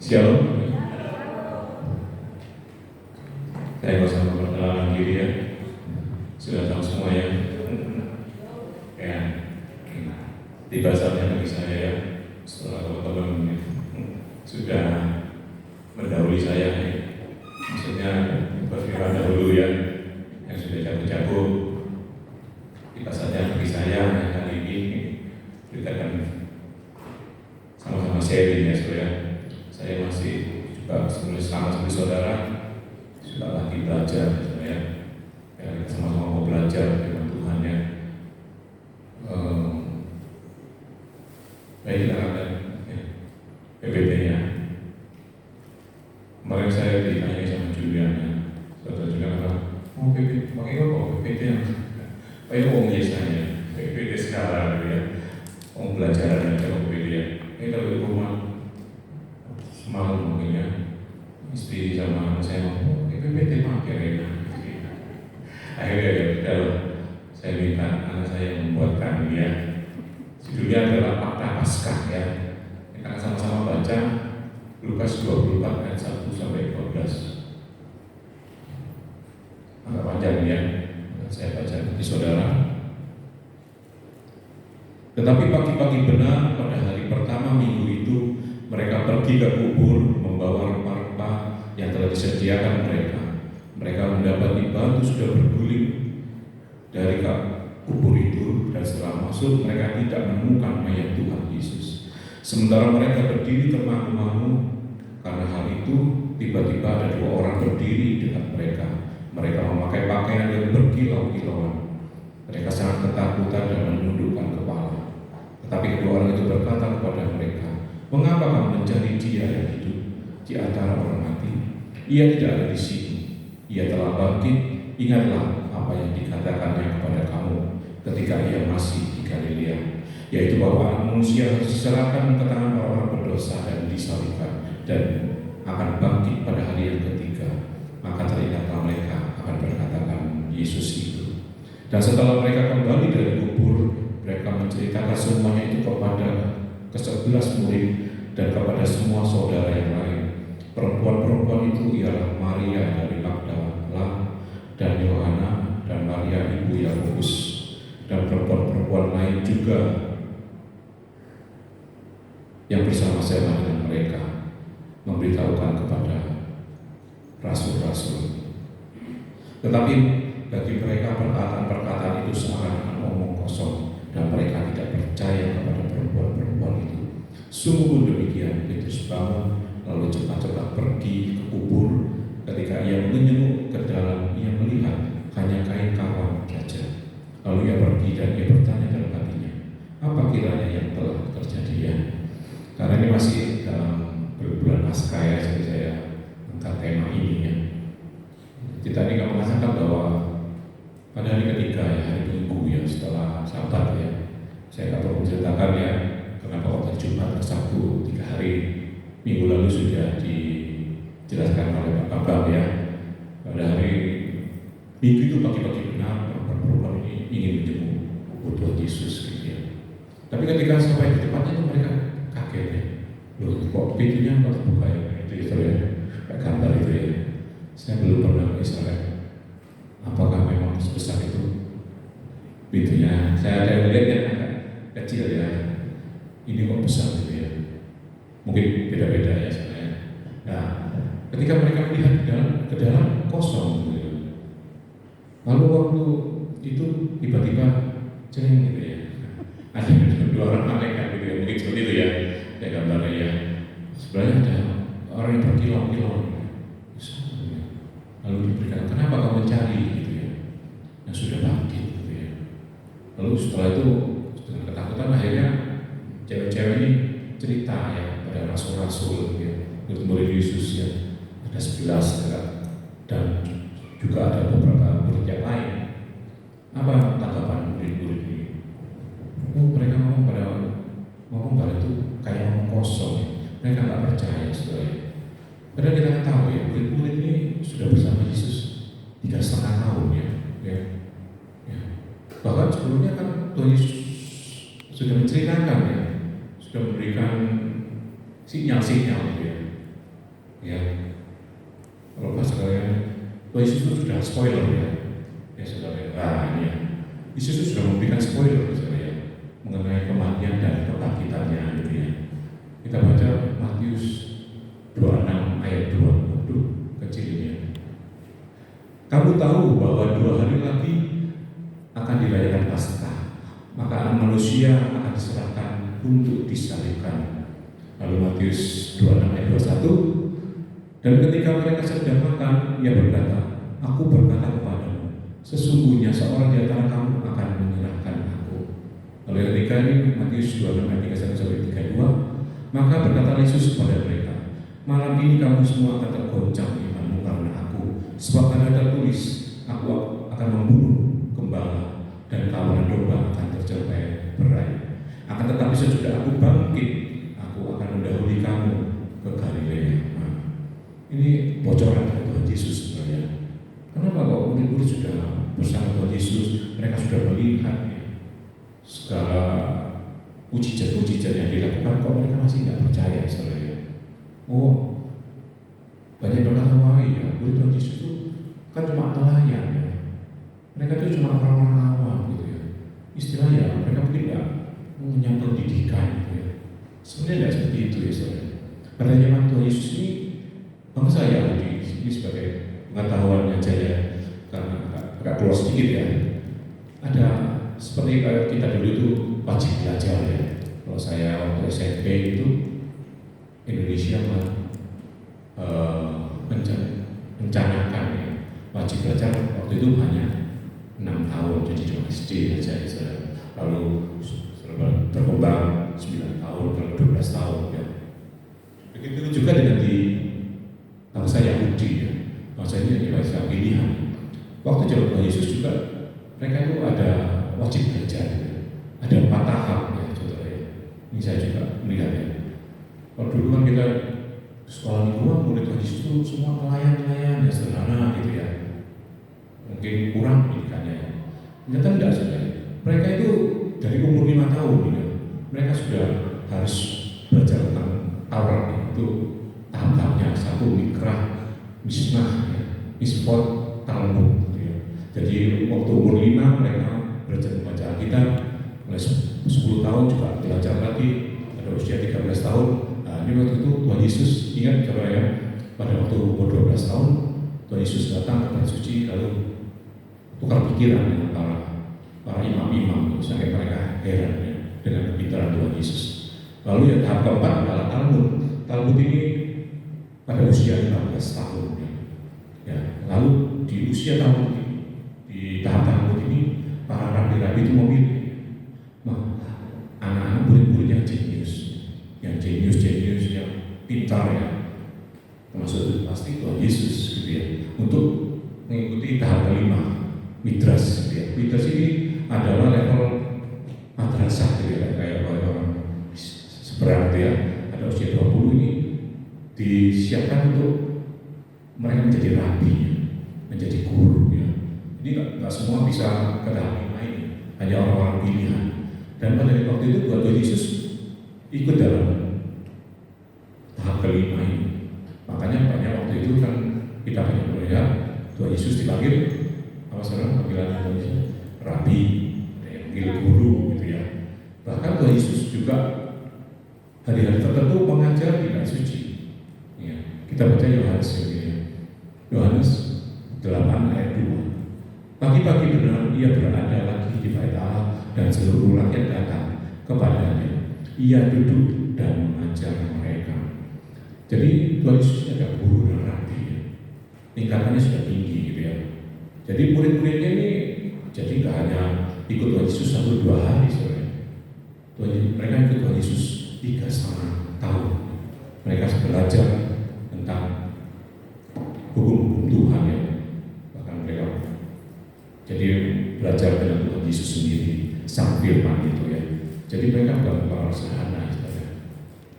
Shalom. Saya nggak usah memperkenalkan diri ya, sudah tahu semua ya. Ya, tiba saatnya bagi saya ya, setelah teman-teman sudah mendahului saya ya. Maksudnya berfirman dahulu ya, yang sudah jago-jago. Tiba saatnya bagi saya yang kali ini kita akan sama-sama sharing ya saudara. Saya masih juga sama seperti saudara, sudah lagi belajar ya. Kita sama-sama mau belajar dengan Tuhan ya. Baik, kita akan ya, PPT-nya. Kemarin saya ditanya sama Julian ya, saudara Julian bilang, oh PPT, pakai apa PPT yang kayak orang biasanya PPT sekarang ya, orang belajaran aja PPT ya. Ini kalau di rumah semalam mungkin ya, istri sama anak saya mau PPT pakai ya. Akhirnya ya kalau saya minta anak saya membuatkan ya, judulnya adalah Fakta Paskah ya. Kita sama-sama baca Lukas 24 ayat 1 sampai 12. Agak panjang ya, saya baca di saudara. Tetapi pagi-pagi benar pada hari pertama minggu itu, mereka pergi ke kubur membawa rempah-rempah yang telah disediakan mereka. Mereka mendapati batu sudah berguling dari kubur itu, dan setelah masuk mereka tidak menemukan mayat Tuhan Yesus. Sementara mereka berdiri termangu-mangu karena hal itu, tiba-tiba ada dua orang berdiri dekat mereka. Mereka memakai pakaian yang berkilau-kilauan. Mereka sangat ketakutan dan menundukkan kepala. Tetapi kedua orang itu berkata kepada mereka, "Mengapa kamu mencari Dia yang hidup di antara orang mati? Ia tidak ada di sini. Ia telah bangkit. Ingatlah apa yang dikatakannya kepada kamu ketika ia masih di Galilea, yaitu bahwa Anak Manusia harus diserahkan ke tangan orang-orang berdosa dan disalibkan, dan akan bangkit pada hari yang ketiga." Maka teringatlah mereka akan perkataan Yesus itu. Dan setelah mereka kembali dari kubur, mereka menceritakan semuanya itu kepada ke-11 murid dan kepada semua saudara yang lain. Perempuan-perempuan itu ialah Maria dari Magdala dan Yohana dan Maria ibu Yakobus, dan perempuan-perempuan lain juga yang bersama-sama dengan mereka memberitahukan kepada rasul-rasul. Tetapi bagi mereka perkataan-perkataan itu seakan-akan omong kosong, dan mereka tidak percaya kepada perempuan-perempuan itu. Sungguh pun demikian, Petrus bangun lalu cepat-cepat pergi ke kubur. Ketika ia menyenyum ke dalam, ia melihat hanya kain kafan saja. Lalu ia pergi dan ia bertanya dalam hatinya, apa kiranya yang telah terjadi ya? Karena ini masih dalam bulan Paskah ya, jadi saya angkat tema ini ya. Kita ini mengatakan bahwa pada hari ketiga ya, hari Minggu ya, setelah Sabat ya, saya nggak perlu menceritakan ya kenapa waktu Jumat ke Sabtu 3 hari. Minggu lalu sudah dijelaskan oleh Pak Bambang ya. Pada hari Minggu itu pagi-pagi benar perempuan ini ingin menjemput kubur Tuhan Yesus gitu ya. Tapi ketika sampai di tempatnya itu mereka kaget ya. Loh, kok pintunya nggak terbuka ya? Itu ya, kayak gambar itu ya. Saya belum pernah ke Israel. Apakah memang sebesar itu pintunya? Saya ada melihat yang agak kecil ya. Ini kok besar gitu ya. Mungkin beda-beda ya sebenarnya. Nah, ketika mereka melihat ke dalam kosong gitu ya. Lalu waktu itu tiba-tiba cering gitu ya. Ada dua orang malaikat gitu ya, mungkin seperti itu ya. Kayak gambarnya ya. Sebenarnya ada orang yang berkilau-kilau. Lalu diberikan, kenapa kamu mencari gitu ya, yang sudah bangkit gitu ya. Lalu setelah itu dengan ketakutan akhirnya cewek-cewek ini cerita ya pada rasul-rasul gitu ya, murid Yesus ya, ada 11 ya, dan juga ada beberapa murid yang lain. Apa tanggapan murid-murid ini? Oh, mereka ngomong pada itu kayak ngomong kosong ya. Mereka nggak percaya sebenarnya. Padahal kita tahu ya, murid-murid ini sudah bersama Yesus 3,5 tahun ya. Bahkan sebelumnya kan Tuhan Yesus sudah menceritakan ya, sudah memberikan sinyal-sinyal gitu ya. Ya, kalau pas sekalian, Yesus itu sudah spoiler ya saudara. Ini ya, Yesus itu sudah memberikan spoiler saudara ya, mengenai kematian dan kebangkitannya gitu ya. Kita baca Matius 26 ayat 2, waduh kecilnya. Kamu tahu bahwa 2 hari lagi akan dirayakan Paskah, maka Anak Manusia akan diserahkan untuk disalibkan. Lalu Matius 26 ayat 21, dan ketika mereka sedang makan, ia berkata, aku berkata kepadamu, sesungguhnya seorang di antara kamu akan menyerahkan aku. Lalu ketika ini Matius 26 ayat 31 sampai 32, maka berkata Yesus kepada mereka, malam ini kamu semua akan tergoncang imanmu karena aku, sebab ada tertulis, aku akan membunuh gembala dan kawanan domba akan tercerai berai. Akan tetapi sesudah aku bangkit, aku akan mendahului kamu ke Galilea. Nah, ini bocoran dari Tuhan Yesus sebenarnya. Kenapa kok murid-murid sudah bersama Tuhan Yesus, mereka sudah melihat segala mujizat-mujizat yang dilakukan, kok mereka masih tidak percaya sebenarnya? Oh, banyak berkata, wah iya, murid Tuhan Yesus itu kan cuma pelayan ya. Mereka itu cuma orang-orang awam gitu ya. Istilahnya mereka mungkin tidak punya pendidikan gitu ya. Sebenarnya tidak seperti itu ya saudara. Pada zaman Tuhan Yesus ini, bangsa Yahudi ini sebagai pengetahuan aja ya, karena agak keluar sedikit ya. Ada seperti kita dulu itu wajib belajar ya. Kalau saya waktu SMP itu Indonesia mencanakan ya, wajib belajar waktu itu hanya 6 tahun, jadi cuma SD saja ya. Lalu berkembang 9 tahun, lalu 12 tahun ya. Begitu juga dengan di bangsa Yahudi ya. Bangsa ini bangsa pilihan. Waktu zaman Tuhan Yesus juga mereka itu ada wajib belajar ya. Ada 4 tahap ya saudara ya. Ini saya juga melihat ya. Kalau dulu kan kita sekolah mingguan murid Tuhan Yesus itu semua pelayan-pelayan ya sederhana gitu ya. Mungkin kurang pendidikannya. Ternyata tidak saudara. Mereka itu dari umur 5 tahun gitu. Mereka sudah harus belajar tentang Taurat ya. Itu tahap-tahapnya, 1 Mikrah, Misnah, ya. Misfot, Talmud gitu ya. Jadi waktu umur 5 mereka belajar membaca Alkitab. Mulai 10 tahun juga belajar lagi. Pada usia 13 tahun. Nah, ini waktu itu Tuhan Yesus ingat coba ya, pada waktu umur 12 tahun Tuhan Yesus datang ke Tanah Suci lalu tukar pikiran dengan para imam-imam sampai mereka heran ya, dengan kepintaran Tuhan Yesus. Lalu yang tahap keempat adalah Talmud. Talmud ini pada usia 15 tahun ya. Lalu di usia Talmud ini, di tahap Talmud ini para rabi-rabi itu memilih anak-anak murid-murid yang jenius, yang pintar ya, termasuk itu pasti Tuhan Yesus gitu ya, untuk mengikuti tahap kelima, Midras gitu ya. Midras ini adalah level madrasah gitu ya, kayak orang seberang gitu ya, ada usia 20 ini disiapkan untuk mereka menjadi rabi, menjadi guru ya. Ini nggak semua bisa ke tahap lima ini, hanya orang-orang pilihan. Dan pada waktu itu Tuhan Yesus ikut dalam tahap kelima ini. Makanya banyak waktu itu kan kita banyak melihat Tuhan Yesus dipanggil apa saudara, panggilan Tuhan Yesus rabi, panggil guru gitu ya. Bahkan Tuhan Yesus juga hari-hari tertentu mengajar di Tanah Suci. Ya, kita baca Yohanes ya. Yohanes 8 ayat 2. Pagi-pagi benar ia berada lagi di bait Allah dan seluruh rakyat datang kepadanya. Ia duduk dan mengajar mereka. Jadi Tuhan Yesus ada guru dan rabi, tingkatannya sudah tinggi gitu ya. Jadi murid-muridnya ini jadi nggak hanya ikut Tuhan Yesus 1-2 hari sebenarnya. Mereka ikut Tuhan Yesus 3,5 tahun. Mereka belajar tentang hukum-hukum Tuhan ya. Bahkan mereka jadi belajar dengan Tuhan Yesus sendiri, sang firman itu ya. Jadi mereka bukan orang sederhana sebenarnya.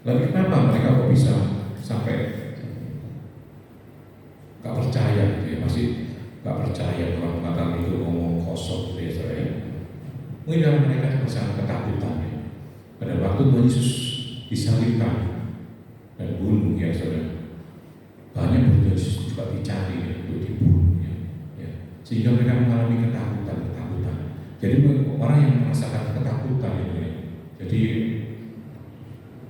Lalu kenapa mereka kok bisa sampai gak percaya gitu ya, masih gak percaya orang kata itu ngomong kosong gitu ya saudara. Mungkin dalam mereka sangat ketakutan ya. Pada waktu Tuhan Yesus disalibkan, dan bunuh ya saudara. Banyak murid Yesus juga dicari ya, untuk dibunuh ya. Sehingga mereka mengalami ketakutan. Jadi orang yang merasakan ketakutan itu ya, jadi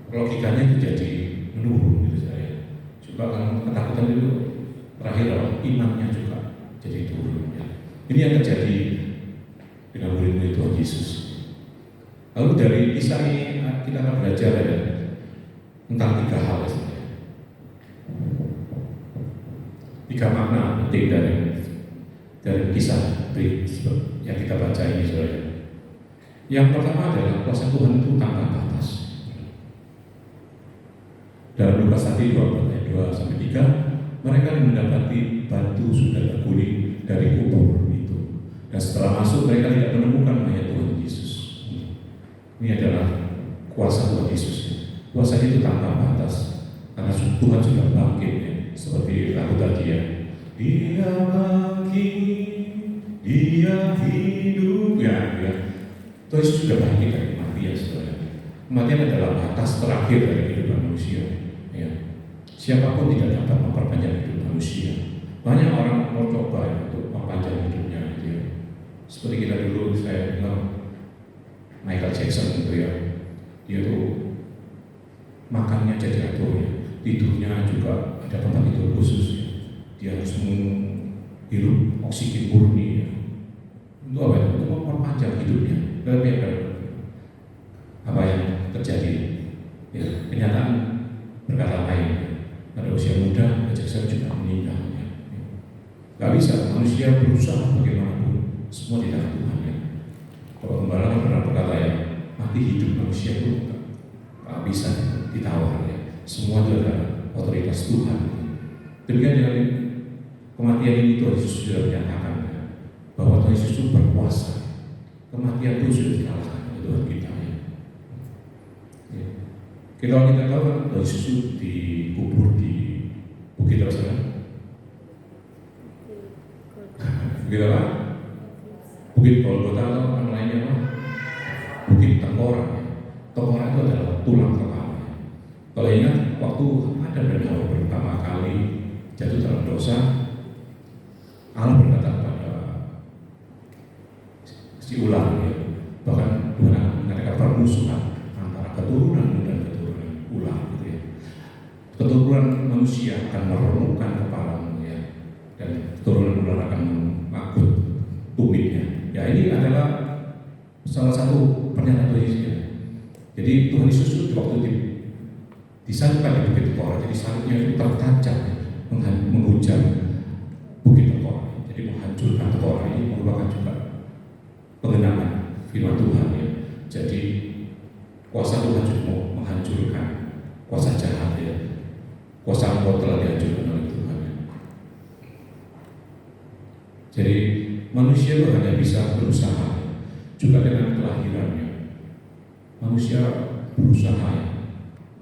logikanya itu jadi menurun gitu saya. Juga kalau ketakutan itu terakhir imannya juga jadi turun ya. Ini yang terjadi dengan murid-murid Tuhan Yesus. Lalu dari kisah ini kita akan belajar ya, tentang 3 hal ya. 3 makna penting dari kisah yang kita baca ini saudara. Yang pertama adalah kuasa Tuhan itu tanpa batas. Dalam Lukas 1 ayat 2-3, mereka mendapati batu sudah terguling dari kubur itu, dan setelah masuk mereka tidak menemukan mayat Tuhan Yesus. Ini adalah kuasa Tuhan Yesus. Kuasa itu tanpa batas, karena Tuhan sudah bangkit ya. Seperti lagu tadi ya, Dia bangkit, Dia hidup ya. Tuhan Yesus sudah bangkit dari kematian saudara. Kematian adalah batas terakhir dari kehidupan manusia ya. Siapapun tidak dapat memperpanjang hidup manusia. Banyak orang mau coba ya, untuk memperpanjang hidupnya gitu ya. Seperti kita dulu, saya bilang Michael Jackson gitu ya, dia tuh makannya jadi atur ya, tidurnya juga ada tempat tidur khusus ya. Dia harus menghirup oksigen murni ya. Untuk apa ya? Untuk memperpanjang hidupnya. Tapi apa yang terjadi ya, kenyataan berkata lain ya. Pada usia muda Jackson juga meninggal ya. Gak bisa, manusia berusaha bagaimanapun, semua di tangan Tuhan ya. Kalau Gembala pernah berkata ya, mati hidup manusia itu gak bisa ditawar ya. Semua itu adalah otoritas Tuhan. Demikian dengan kematian ini Tuhan Yesus sudah menyatakan ya, bahwa Tuhan Yesus itu berkuasa. Kematian itu sudah dikalahkan oleh Tuhan kita ya. Kalau kita tahu kan Tuhan Yesus itu dikubur di Bukit apa saudara? Bukit apa? Bukit Golgota atau nama lainnya apa? Bukit Tengkorak ya. Tengkorak itu adalah tulang kepala. Kalau ingat waktu Adam dan Hawa pertama kali jatuh dalam dosa, Allah berkata kepada si ular ya, bahkan Tuhan akan mengadakan permusuhan antara keturunan dan keturunan ular gitu ya. Keturunan manusia akan meremukkan kepalamu ya, dan keturunan ular akan mengangkut tumitnya. Ya ini adalah salah satu pernyataan Tuhan Yesus ya. Jadi Tuhan Yesus itu waktu disalibkan di Bukit Tengkorak, jadi salibnya itu tertancap ya, menghujam Bukit Tengkorak. Jadi menghancurkan Tengkorak ini merupakan juga pengenalan firman Tuhan ya. Jadi kuasa Tuhan juga menghancurkan kuasa jahat ya. Kuasa maut telah dihancurkan oleh Tuhan ya. Jadi manusia itu hanya bisa berusaha ya. Juga dengan kelahirannya manusia berusaha ya.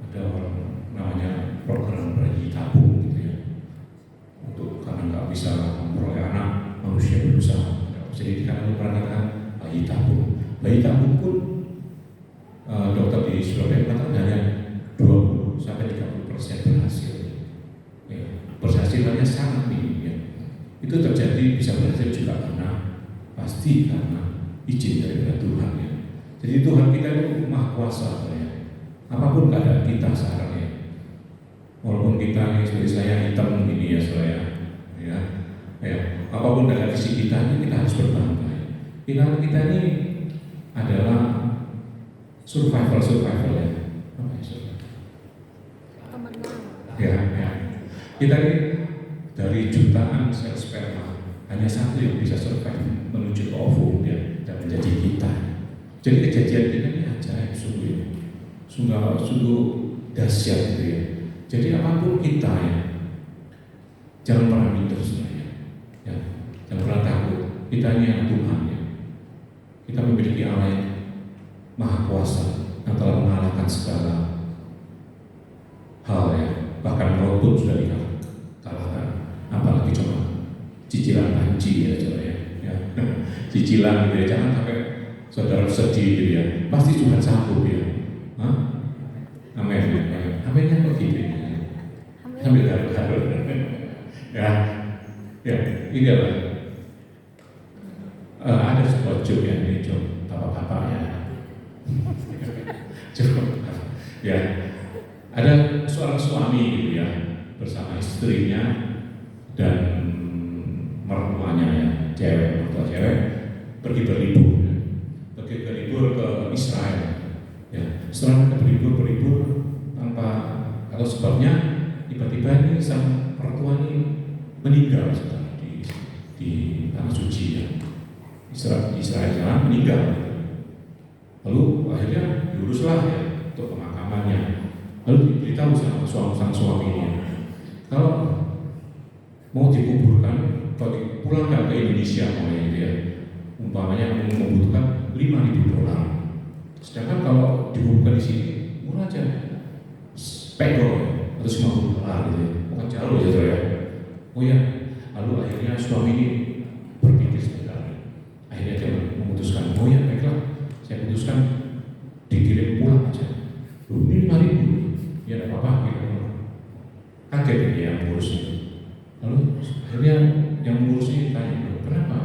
Ada orang namanya program bayi tabung gitu ya. Untuk karena nggak bisa memperoleh anak, manusia berusaha. Jadi karena perangkatan bayi tabung. Bayi tabung pun dokter di Surabaya mengatakan hanya 20-30% berhasil. Ya, berhasilannya sangat minim ya. Itu terjadi bisa berhasil juga karena pasti karena izin dari Tuhan ya. Jadi Tuhan kita itu maha kuasa ya. Apapun keadaan kita sekarang ya, walaupun kita ini seperti saya hitam begini ya saya ya, apapun keadaan fisik kita ini kita harus berbangga ya. Kita ini adalah survival ya. Apa ya survival? Ya. Kita ini dari jutaan sel sperma hanya satu yang bisa survive menuju ke ovum ya, dan menjadi kita. Jadi kejadian kita ini ajaib sungguh ya. Sungguh dahsyat gitu ya. Jadi apapun kita ya, jangan pernah minder sebenarnya. Ya, jangan pernah takut. Kita ini anak Tuhan ya. Kita memiliki Allah yang maha kuasa yang telah mengalahkan segala hal ya. Bahkan maut pun sudah dikalahkan. Apalagi coba cicilan panci ya coba ya. Cicilan gitu ya. Jangan sampai saudara sedih gitu ya. Pasti Tuhan sanggup ya. Amin. Aminnya kok gitu. sambil garuk-garuk. Ya, ya, ini adalah ada sebuah joke yang ini joke bapak-bapak ya. Joke, ya, ada seorang suami gitu ya bersama istrinya dan mertuanya ya, cewek, mertua cewek pergi berlibur, ya. Pergi berlibur ke Israel. Ya, setelah berlibur tanpa atau sebabnya tiba-tiba ini sang mertua ini meninggal di tanah suci ya. Israel jalan meninggal. Lalu akhirnya diuruslah ya untuk pemakamannya. Lalu diberitahu sama sang suaminya, kalau mau dikuburkan, kalau dipulangkan ke Indonesia ya, umpamanya membutuhkan $5.000. Sedangkan kalau dikuburkan di sini murah aja, $1 atau $50 gitu ya. Bukan jauh ya. Oh ya, lalu akhirnya suami ini berpikir sebentar. Akhirnya dia memutuskan, oh ya baiklah, saya putuskan dikirim pulang aja. Ini 5.000, ya tidak apa-apa gitu. Kaget dia yang mengurusnya. Lalu akhirnya yang mengurusnya tanya, kenapa?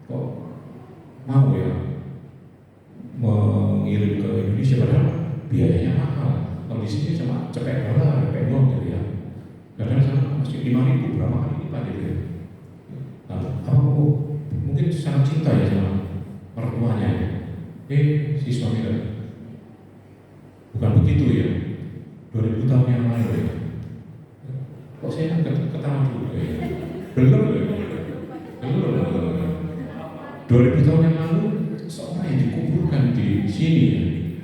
Kok mau ya mengirim ke Indonesia padahal biayanya mahal. Kalau di sini cuma cepet dolar, gitu ya. Kadang sama masih 5.000, berapa kali lipat gitu ya. Nah, mungkin sangat cinta ya sama mertuanya. Si suami kan bukan begitu ya. 2000 tahun yang lalu ya. Kok saya kan ketawa dulu ya. Belum. 2000 tahun yang lalu seorang yang dikuburkan di sini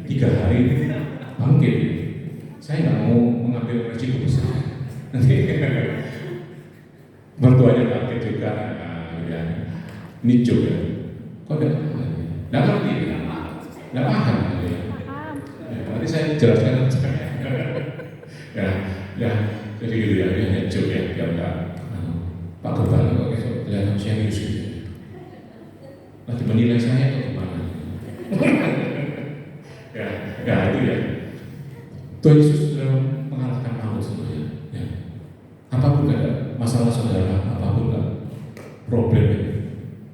ya, 3 hari bangkit. Saya nggak mau mengambil resiko besar. Nanti mertuanya kaget juga. Ya. Ini juga. Kok nggak ngerti? Nggak paham. Ya, nanti saya jelaskan. ya, jadi gitu ya, ini hanya joke ya, biar nggak Pak Gembala kok kelihatan serius gitu. Lagi menilai saya atau gimana? ya itu ya. Tuhan Yesus sudah mengalahkan maut sebenarnya. Ya. Apapun ada masalah saudara, apapun problem yang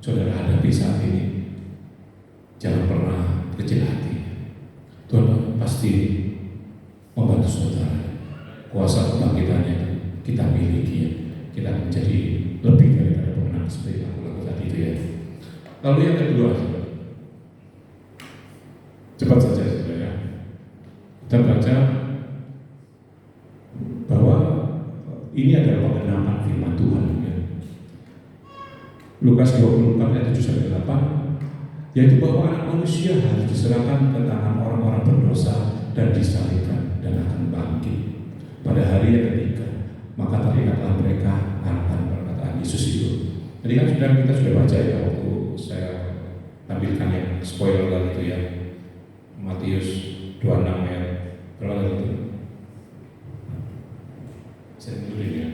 saudara hadapi saat ini, jangan pernah kecil hati. Tuhan pasti membantu saudara. Kuasa kebangkitannya kita miliki, kita menjadi lebih daripada pemenang seperti aku lakukan tadi itu ya. Lalu yang kedua, cepat saja saudara. Kita baca bahwa ini adalah pengenapan firman Tuhan ya. Lukas 24 ayat 7-8, yaitu bahwa anak manusia harus diserahkan ke tangan orang-orang berdosa dan disalibkan dan akan bangkit pada hari yang ketiga. Maka teringatlah mereka akan perkataan Yesus itu. Tadi kan kita sudah baca ya waktu saya tampilkan yang spoiler itu ya, Matius 26 ayat berapa itu? Saya tulis ya.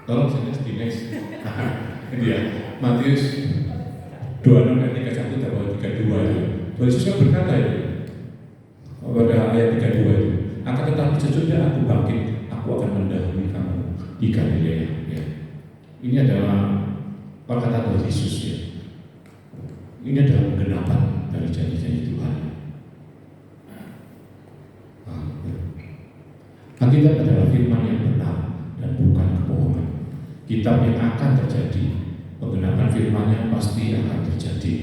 Tolong saya di next. Ini ya, Matius 26 ayat 31 dan 32 itu. Tuhan Yesus kan berkata itu pada ayat 32 itu, akan tetapi sesudah aku bangkit, aku akan mendahului kamu di Galilea. Ya. Ini adalah perkataan Tuhan Yesus ya. Ini adalah penggenapan dari janji-janji Tuhan. Alkitab adalah firman yang benar dan bukan kebohongan. Kitab yang akan terjadi, penggenapan firman-Nya pasti akan terjadi.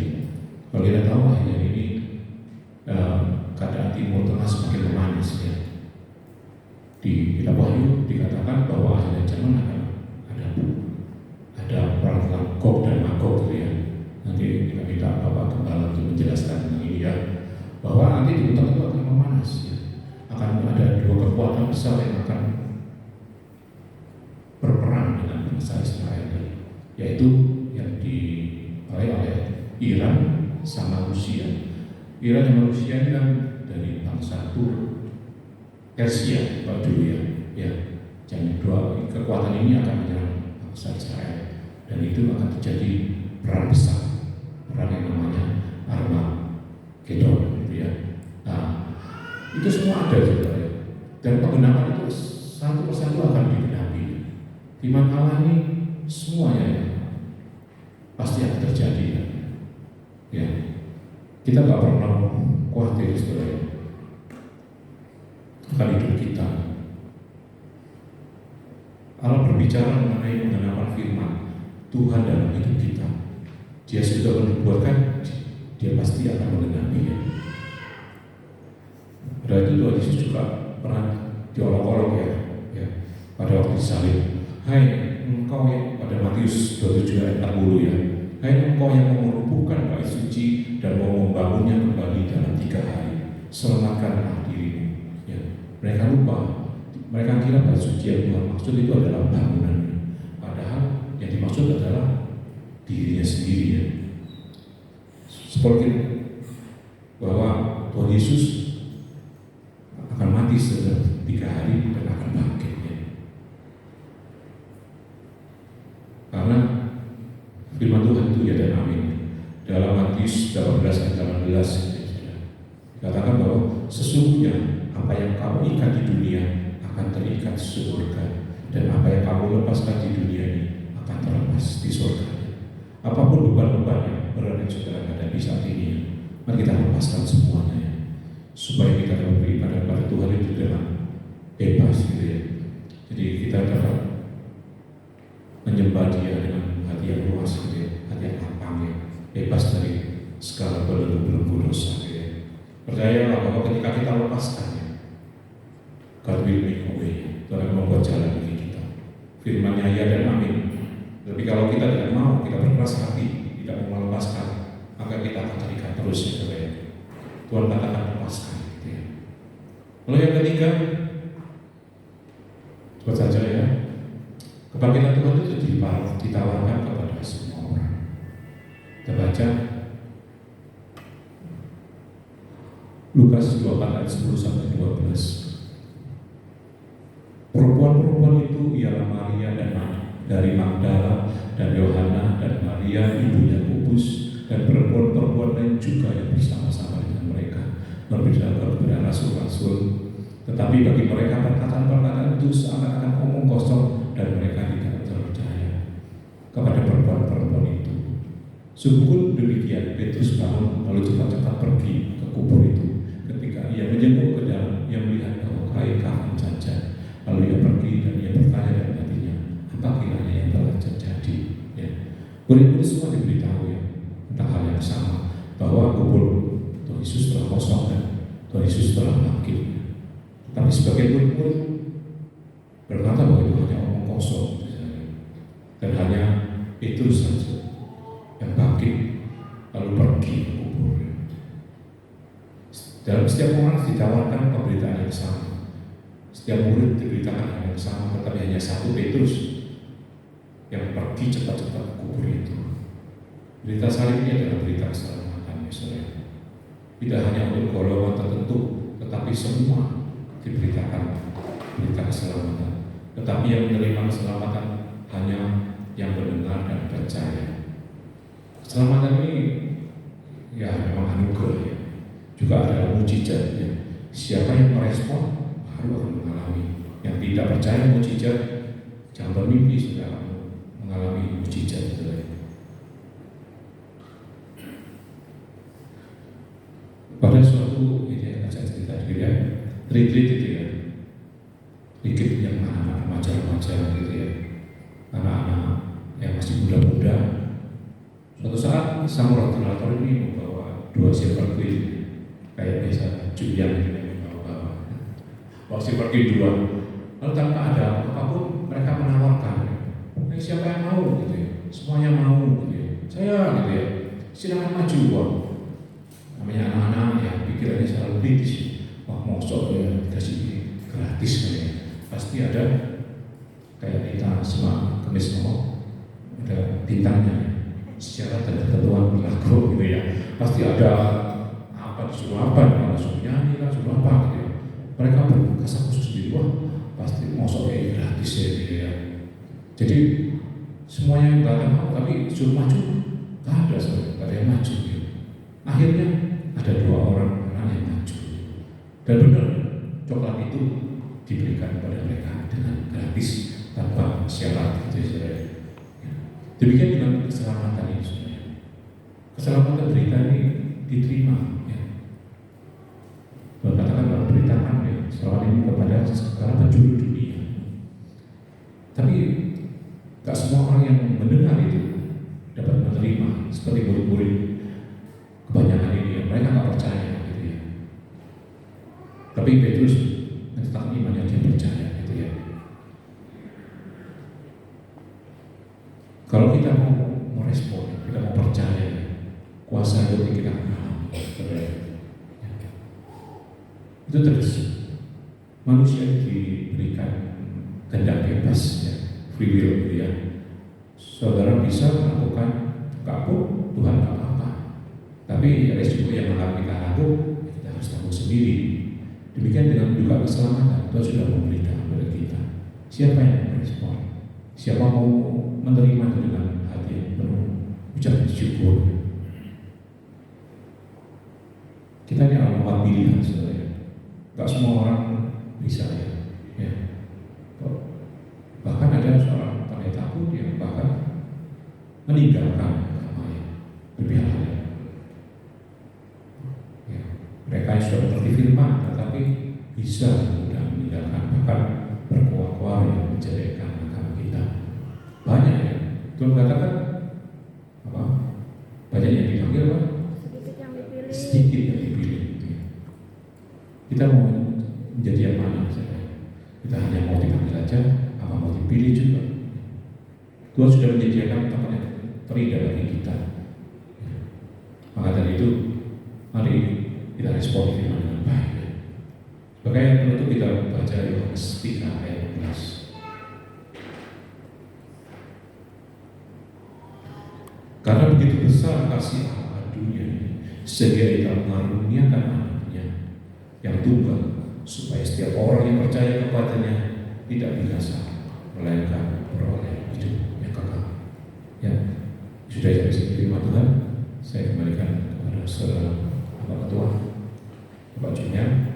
Kalau kita tahu akhirnya ini keadaan Timur Tengah semakin memanas ya. Di kitab Wahyu dikatakan bahwa akhirnya zaman akan ada perang Gog dan Magog gitu ya. Nanti kita minta Bapak Gembala untuk menjelaskan tentang ini ya, bahwa nanti di Timur Tengah itu akan memanas ya. Akan ada 2 kekuatan besar yang akan berperang dengan bangsa Israel, yaitu yang diraih oleh Iran sama Rusia. Iran dan Rusia ini kan dari bangsa Turk, Persia pada dulu ya. Dan dua kekuatan ini akan menyerang bangsa Israel, dan itu akan terjadi perang besar, perang yang namanya Armageddon, gitu ya. Nah, itu semua ada saudara, dan penggenapan itu satu persatu akan digenapi. Firman Allah ini semuanya pasti akan terjadi ya. Kita nggak pernah khawatir saudara akan hidup kita. Allah berbicara mengenai penggenapan firman Tuhan dalam hidup kita. Dia sudah menubuatkan, dia pasti akan menggenapinya. Pada itu Tuhan Yesus juga pernah diolok-olok ya, pada waktu disalib. Hai engkau yang pada Matius 27 ayat 40 ya. Hai engkau yang mau merubuhkan bait suci dan mau membangunnya kembali dalam 3 hari, selamatkanlah dirimu. Ya, mereka lupa. Mereka kira bait suci yang Tuhan maksud itu adalah bangunan, padahal yang dimaksud adalah dirinya sendiri ya. Seperti bahwa Tuhan Yesus akan mati setelah 3 hari dan akan bangkit ya. Karena firman Tuhan itu ya dan amin. Dalam Matius 18 ayat 18 dikatakan bahwa sesungguhnya apa yang kamu ikat di dunia akan terikat di surga, dan apa yang kamu lepaskan di dunia ini akan terlepas di surga. Apapun beban-beban yang berat yang saudara hadapi saat ini, mari kita lepaskan semuanya ya, supaya kita dapat beribadah kepada Tuhan itu dengan bebas gitu ya. Jadi kita dapat menyembah Dia dengan hati yang luas gitu ya, hati yang lapang ya, bebas dari segala belenggu dosa gitu ya. Percayalah bahwa ketika kita lepaskan ya, God will make a way. Tuhan akan membuat jalan bagi kita. Firman-Nya ya dan amin. Tapi kalau kita tidak mau, kita berkeras hati, tidak mau melepaskan, maka kita akan terikat terus ya. Tuhan katakan lepaskan gitu ya. Lalu yang ketiga, cepat saja ya, kebangkitan Tuhan itu ditawarkan kepada semua orang. Kita baca Lukas 24 ayat 10 sampai 12. Perempuan-perempuan itu ialah Maria dan dari Magdala dan Yohana dan Maria ibunya Yakobus dan perempuan-perempuan lain juga yang bersama-sama dengan mereka berbicara kepada rasul-rasul. Tetapi bagi mereka perkataan-perkataan itu seakan-akan omong kosong, dan mereka tidak percaya kepada perempuan-perempuan itu. Sungguh demikian, Petrus bangun lalu cepat-cepat pergi ke kubur itu. Ketika ia menjenguk ke dalam, ia melihat bahwa kain kafan cacat. Lalu ia pergi dan ia bertanya dalam hatinya, apa kiranya yang telah terjadi? Ya. Murid-murid semua diberitahu ya tentang hal yang sama, bahwa kubur Tuhan Yesus telah kosong dan Tuhan Yesus telah bangkit. Tapi sebagai murid-murid berkata bahwa itu hanya omong kosong dan hanya itu saja yang bangkit lalu pergi ke kubur. Dalam setiap orang ditawarkan pemberitaan yang sama. Setiap murid diberitakan hal yang sama, tetapi hanya satu Petrus yang pergi cepat-cepat ke kubur itu. Berita salib ini adalah berita keselamatan ya saudara. Tidak hanya untuk golongan tertentu, tetapi semua diberitakan berita keselamatan. Tetapi yang menerima keselamatan hanya yang mendengar dan percaya. Keselamatan ini ya memang anugerah ya. Juga adalah mujizat ya. Siapa yang merespon baru akan mengalami. Yang tidak percaya mujizat, jangan bermimpi sudah mengalami mujizat itu. Pada suatu ini saya cerita juga ya, retreat itu ya, dikit yang anak-anak remaja-remaja gitu ya, anak-anak yang masih muda-muda. Suatu saat sang moderator ini membawa 2 silver queen kayak biasa Julian gitu ya. Waktu pergi 2, lalu tanpa ada apapun mereka menawarkan, siapa yang mau gitu ya, semuanya mau gitu ya, saya gitu ya, silakan maju Bang. Namanya anak-anak yang pikirannya selalu kritis, wah mosok ya dikasih gratis ya, pasti ada kayak kita semua kemis mau ada bintangnya, secara ketentuan berlaku gitu ya, pasti ada apa disuruh apa, suruh nyanyi lah, suruh apa gitu ya. mereka berkasakus sendiri, wah pasti mosok kayak gratis ya gitu ya. Jadi semuanya yang datang mau tapi suruh maju, nggak ada, nggak ada yang maju ya. Akhirnya ada 2 orang yang maju, dan benar coklat itu diberikan kepada mereka dengan gratis tanpa syarat gitu ya. Demikian dengan keselamatan ini sebenarnya. Keselamatan berita ini diterima ya. Katakan dalam beritakan ya, selama ini kepada segala penjuru dunia. Tapi tak semua orang yang mendengar itu dapat menerima, seperti murid-murid kebanyakan ini ya, mereka nggak percaya gitu ya. Tapi Petrus tentang iman yang dia percaya gitu ya. Kalau kita mau merespon, kita mau percaya kuasa yang kita alami, itu terus manusia diberikan kehendak bebas ya, free will gitu ya. Saudara bisa melakukan apapun, Tuhan nggak apa-apa. Tapi resiko yang akan kita lakukan kita harus tanggung sendiri. Demikian dengan juga keselamatan, Tuhan sudah memberitahu kepada kita. Siapa yang merespon? Siapa mau menerima dengan hati yang penuh ucapan syukur? Kita ini adalah pilihan sebenarnya. Gak semua orang bisa ya. Bahkan ada seorang pendeta pun yang bahkan meninggalkan agama yang berbicara. Ya, mereka yang sudah mengerti firman, tetapi bisa mudah meninggalkan, bahkan berkuah-kuah yang menjadikan agama kita. Banyak ya. Tuhan katakan apa? Banyak yang dipanggil, Pak. Sedikit yang dipilih. Kita mau menjadi yang mana saja? Kita hanya mau dipanggil aja, apa mau dipilih juga? Tuhan sudah menyediakan tempat yang terindah bagi kita. Maka dari itu, mari kita respon firman dengan baik. Sebagai penutup kita baca Yohanes 3 ayat 11. Karena begitu besar kasih Allah dunia ini, sehingga Dia mengaruniakan anaknya yang tunggal, supaya setiap orang yang percaya kepadanya tidak binasa, melainkan beroleh hidup yang kekal. Ya, sudah sampai sini firman Tuhan. Saya kembalikan kepada saudara Bapak Ketua, Bapak Junior.